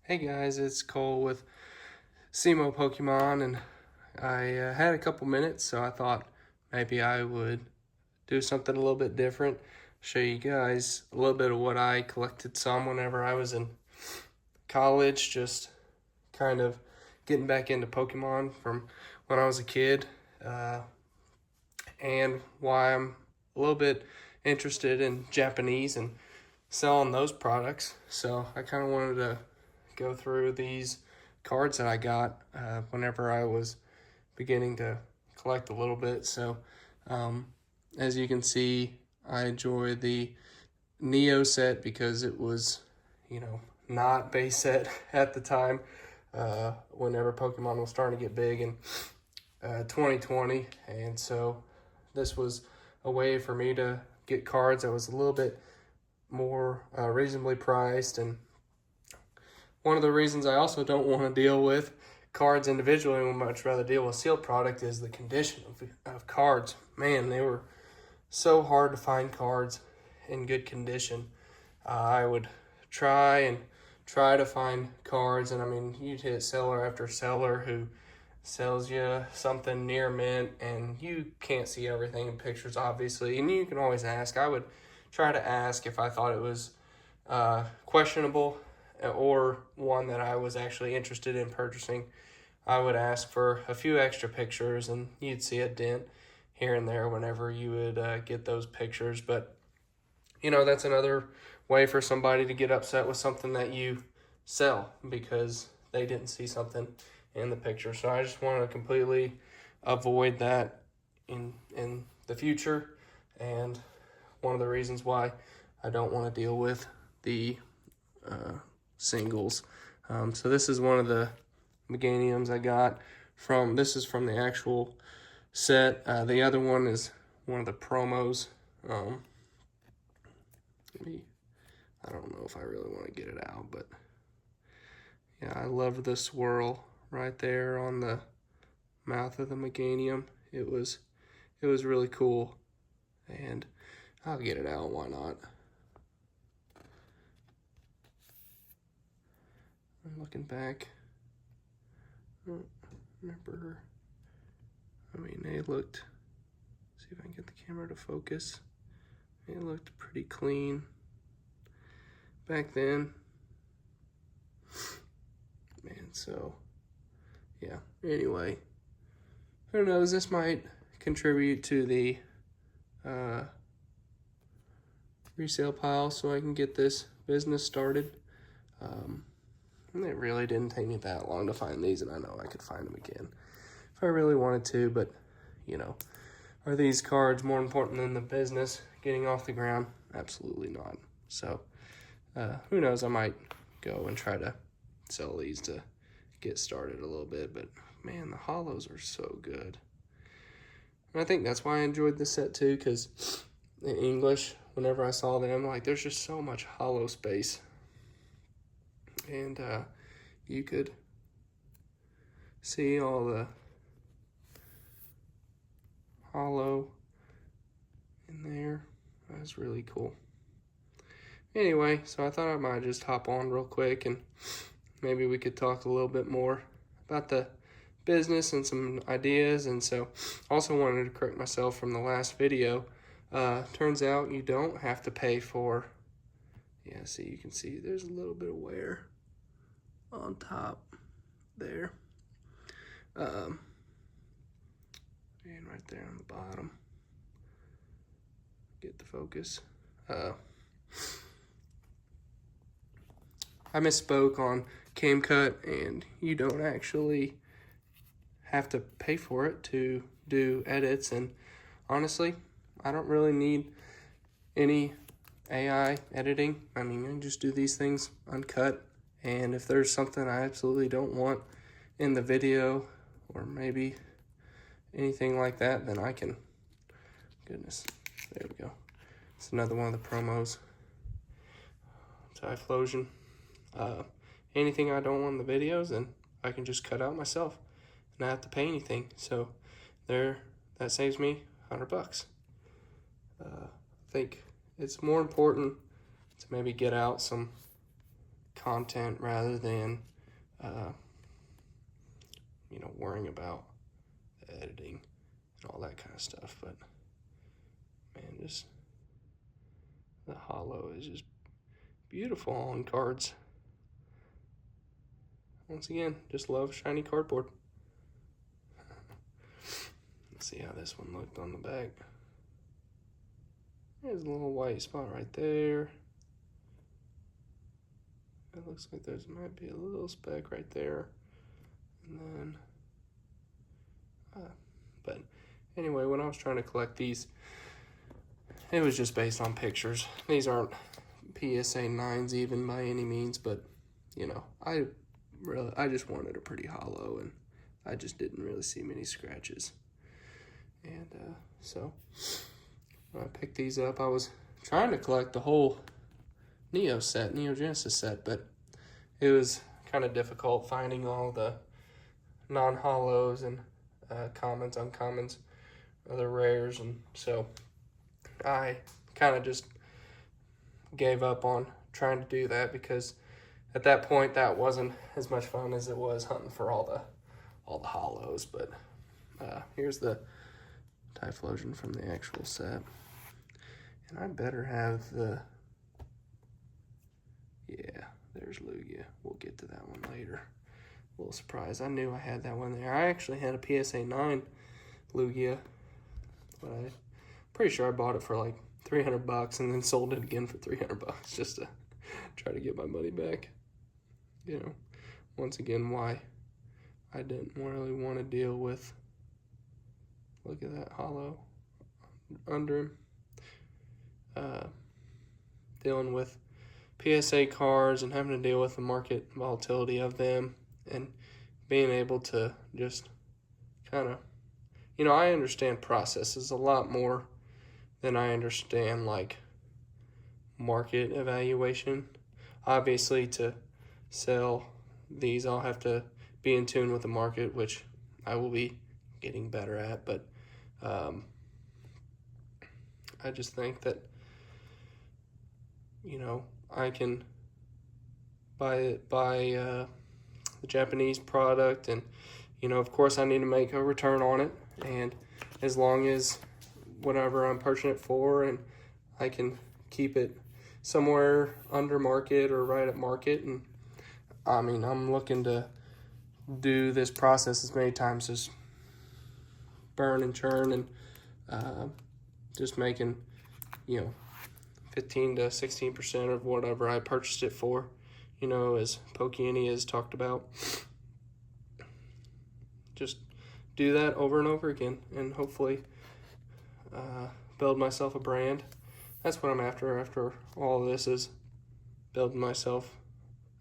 Hey guys, it's Cole with SEMO Pokemon, and I had a couple minutes, so I thought maybe I would do something a little bit different, show you guys a little bit of what I collected some whenever I was in college, just kind of getting back into Pokemon from when I was a kid, and why I'm a little bit interested in Japanese and selling those products. So I kind of wanted to go through these cards that I got whenever I was beginning to collect a little bit. So as you can see, I enjoy the Neo set because it was, not base set at the time whenever Pokemon was starting to get big in 2020. And so this was a way for me to get cards that was a little bit more reasonably priced. And one of the reasons I also don't want to deal with cards individually and would much rather deal with sealed product is the condition of cards. Man, they were so hard to find cards in good condition. I would try to find cards, and I mean, you'd hit seller after seller who sells you something near mint, and you can't see everything in pictures, obviously, and you can always ask. I would try to ask if I thought it was questionable or one that I was actually interested in purchasing. I would ask for a few extra pictures, and you'd see a dent here and there whenever you would get those pictures. But that's another way for somebody to get upset with something that you sell because they didn't see something in the picture. So I just want to completely avoid that in the future, and one of the reasons why I don't want to deal with the singles. So this is one of the Meganiums I got from, this is from the actual set. The other one is one of the promos. I don't know if I really want to get it out, but yeah, I love the swirl right there on the mouth of the Meganium. It was really cool, and I'll get it out, why not? I'm looking back, I don't remember. I mean, they looked, see if I can get the camera to focus. It looked pretty clean back then. Man, so yeah, anyway, who knows, this might contribute to the resale pile so I can get this business started. It really didn't take me that long to find these, and I know I could find them again if I really wanted to, but are these cards more important than the business getting off the ground? Absolutely not. So who knows, I might go and try to sell these to get started a little bit, but man, the hollows are so good. And I think that's why I enjoyed this set too, because in English, whenever I saw them, like, there's just so much hollow space. And you could see all the hollow in there. That's really cool. Anyway, so I thought I might just hop on real quick and maybe we could talk a little bit more about the business and some ideas. And so also wanted to correct myself from the last video. Turns out you don't have to pay for, yeah, see, you can see there's a little bit of wear on top there. And right there on the bottom. Get the focus. I misspoke on Camcut, and you don't actually have to pay for it to do edits. And honestly, I don't really need any AI editing. I mean, I can just do these things uncut. And if there's something I absolutely don't want in the video, or maybe anything like that, then I can, goodness, there we go. It's another one of the promos. Typhlosion. Anything I don't want in the videos, then I can just cut out myself and not have to pay anything. So there, that saves me $100. I think it's more important to maybe get out some content rather than, worrying about the editing and all that kind of stuff. But man, just the holo is just beautiful on cards. Once again, just love shiny cardboard. Let's see how this one looked on the back. There's a little white spot right there. It looks like there's might be a little speck right there. And then, but anyway, when I was trying to collect these, it was just based on pictures. These aren't PSA 9s even by any means, but I just wanted a pretty holo, and I just didn't really see many scratches. And so when I picked these up, I was trying to collect the whole Neo Genesis set, but it was kind of difficult finding all the non-holos and commons, uncommons, other rares, and so I kind of just gave up on trying to do that, because at that point that wasn't as much fun as it was hunting for all the holos. But here's the Typhlosion from the actual set, and I better have the, yeah, there's Lugia. We'll get to that one later. A little surprise. I knew I had that one there. I actually had a PSA 9 Lugia, but I'm pretty sure I bought it for like $300 and then sold it again for $300 just to try to get my money back. Once again, why I didn't really want to deal with, look at that holo under him. Dealing with PSA cards and having to deal with the market volatility of them, and being able to just kind of, I understand processes a lot more than I understand like market evaluation. Obviously, to sell these, I'll have to be in tune with the market, which I will be getting better at. But I just think that I can buy the Japanese product, and of course I need to make a return on it, and as long as whatever I'm purchasing it for, and I can keep it somewhere under market or right at market. And I mean, I'm looking to do this process as many times as burn and churn, and just making 15 to 16% of whatever I purchased it for, as Pokey has talked about. Just do that over and over again, and hopefully build myself a brand. That's what I'm after all of this, is building myself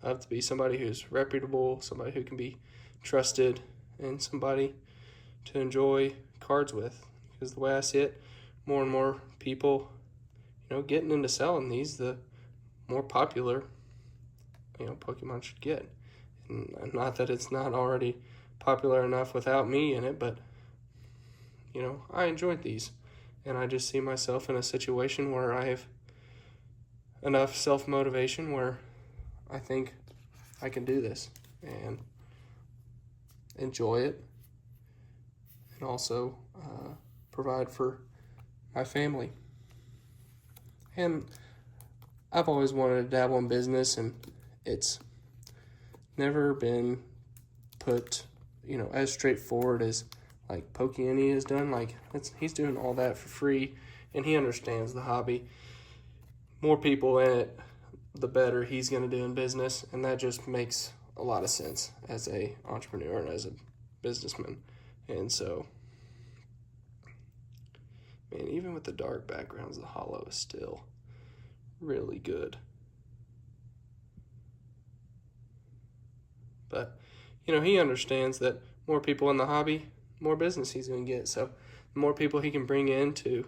up to be somebody who's reputable, somebody who can be trusted, and somebody to enjoy cards with. Because the way I see it, more and more people getting into selling these, the more popular Pokemon should get. And not that it's not already popular enough without me in it, but I enjoyed these, and I just see myself in a situation where I have enough self-motivation where I think I can do this and enjoy it, and also provide for my family. And I've always wanted to dabble in business, and it's never been put, as straightforward as like Pokey has done. Like, he's doing all that for free, and he understands the hobby. More people in it, the better he's going to do in business, and that just makes a lot of sense as a entrepreneur and as a businessman. And so, man, even with the dark backgrounds, the holo is still really good. But, he understands that more people in the hobby, more business he's going to get. So the more people he can bring in to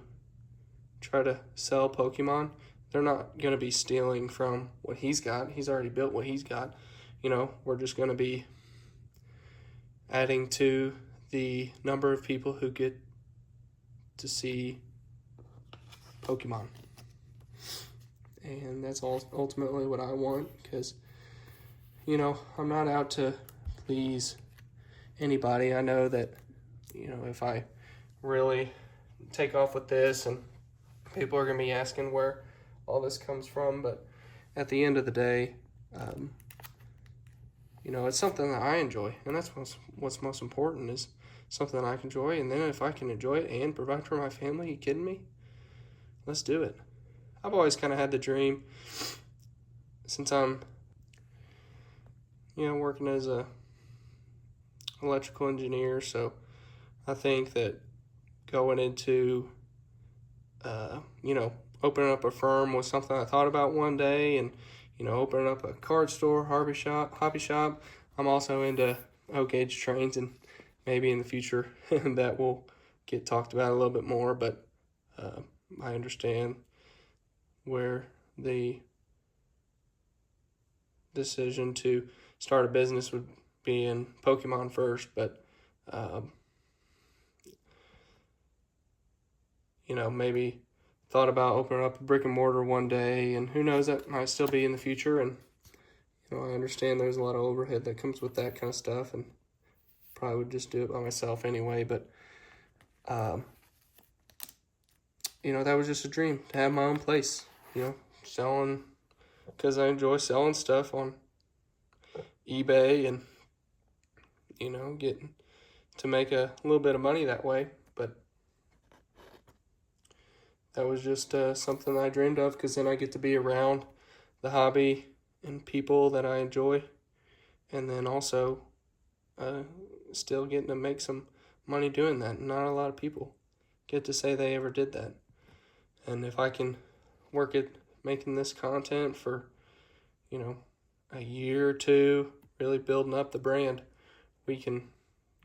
try to sell Pokemon, they're not going to be stealing from what he's got. He's already built what he's got. We're just going to be adding to the number of people who get to see Pokemon. And that's ultimately what I want, because you know, I'm not out to please anybody. I know that, you know, if I really take off with this, and people are going to be asking where all this comes from, but at the end of the day, you know, it's something that I enjoy, and that's what's most important, is something that I can enjoy. And then if I can enjoy it and provide for my family, you kidding me? Let's do it. I've always kind of had the dream, since I'm, you know, working as a electrical engineer, so I think that going into, you know, opening up a firm was something I thought about one day, and, you know, opening up a card store, hobby shop. I'm also into O-gauge trains, and maybe in the future that will get talked about a little bit more, but I understand where the decision to start a business would be in Pokemon first, but you know, maybe thought about opening up a brick and mortar one day, and who knows, that might still be in the future. And, you know, I understand there's a lot of overhead that comes with that kind of stuff, and probably would just do it by myself anyway, but you know, that was just a dream, to have my own place, you know, selling, because I enjoy selling stuff on eBay, and, you know, getting to make a little bit of money that way. But that was just something I dreamed of, because then I get to be around the hobby and people that I enjoy, and then also still getting to make some money doing that. Not a lot of people get to say they ever did that. And if I can work at making this content for, you know, a year or two, really building up the brand, we can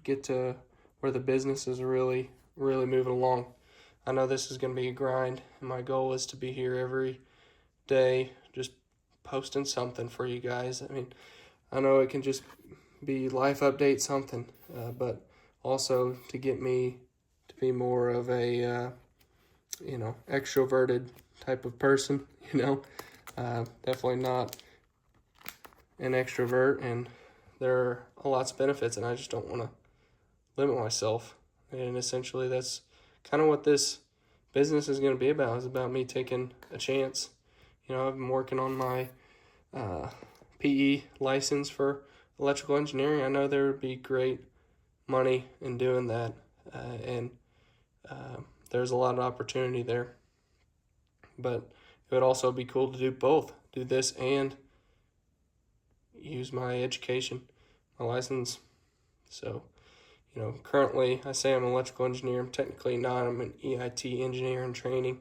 get to where the business is really, really moving along. I know this is going to be a grind, and my goal is to be here every day, just posting something for you guys. I mean, I know it can just be life update something, but also to get me to be more of a, you know, extroverted type of person, you know, definitely not an extrovert, and there are lots of benefits, and I just don't want to limit myself. And essentially that's kind of what this business is going to be about, is about me taking a chance. You know, I've been working on my PE license for electrical engineering. I know there would be great money in doing that, and there's a lot of opportunity there. But it would also be cool to do both, do this and use my education, my license. So, you know, currently I say I'm an electrical engineer. I'm technically not. I'm an EIT engineer in training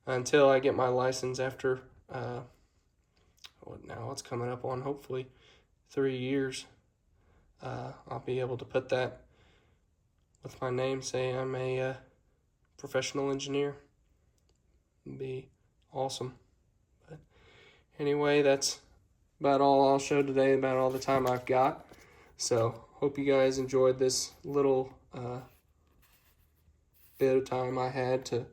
until I get my license after, it's coming up on hopefully 3 years. I'll be able to put that with my name, say I'm a professional engineer. It'd be awesome. But anyway, that's about all I'll show today, about all the time I've got. So hope you guys enjoyed this little bit of time I had to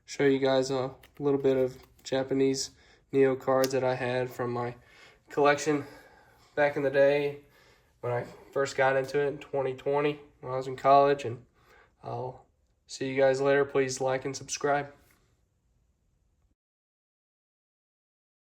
show you guys a little bit of Japanese Neo cards that I had from my collection back in the day when I first got into it in 2020 when I was in college. And I'll see you guys later. Please like and subscribe.